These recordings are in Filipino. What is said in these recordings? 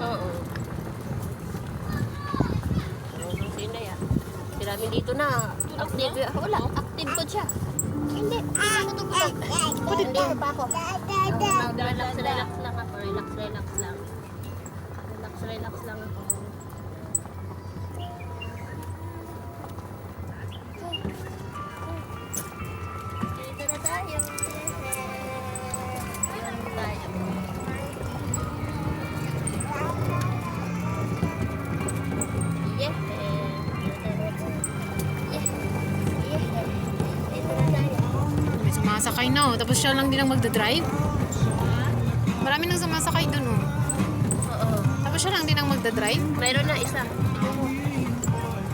Oo. Sino yan? Sinabi dito na. Active. Wala. Active ko siya. Hindi. Natutulog. Hindi pa ako. Relax lang ako. Relax lang. Relax lang ako. Dito na tayo. Dito na tayo. Yeah. Dito na tayo. May sumasakay na oh. Tapos siya lang din ang magdadrive. Marami nang sumasakay dun oh. Oo. Tapos siya lang din ang magdadrive. Mayroon na isa.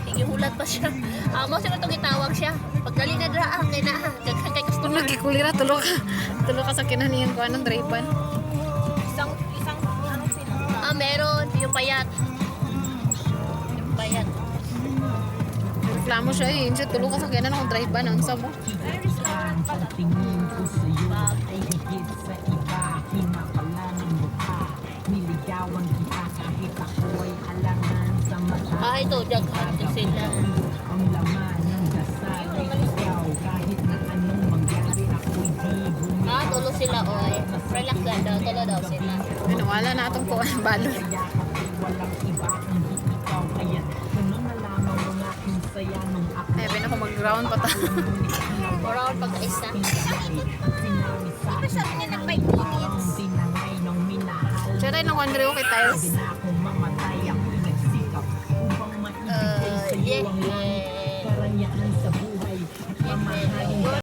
Higihulat pa siya. Amo sino itong itawag siya. Pagdali na dra kay na. Kay Kung customer. nagkikulira, tulo ka sa kinaniyan ko anong drive-an. Isang ano sila? Meron yung payat. Yung payat. Reklamo siya eh. Siya tulo ka sa kinan akong drive-an. Ang sabo. Ay higit sa iba, hinapala ng mukha. Niligawan kita kahit ako'y alangan sa mata. Ito, Jack. Sila. Ang laman ng dasal ay ikaw. Kahit na anong mangyari ako'y di bumitaw. Tulo sila, oy. Relax lang daw. Tulo daw sila. Ano, wala na itong kuwan. Balon. Kaya ako'y walang iba kundi ikaw. Kaya tanong na lamang mga aking saya nung ako. Eh, pwede ako mag-ground pa ta. Around pagka-isa. Sinabi sa akin Sabi niya nag 5 minutes. tinangay ng minahal. Siya rin ang wonder okay tiles. Sabi na akong mamatay ako'y nagsikap upang maibigay sa'yo ang langit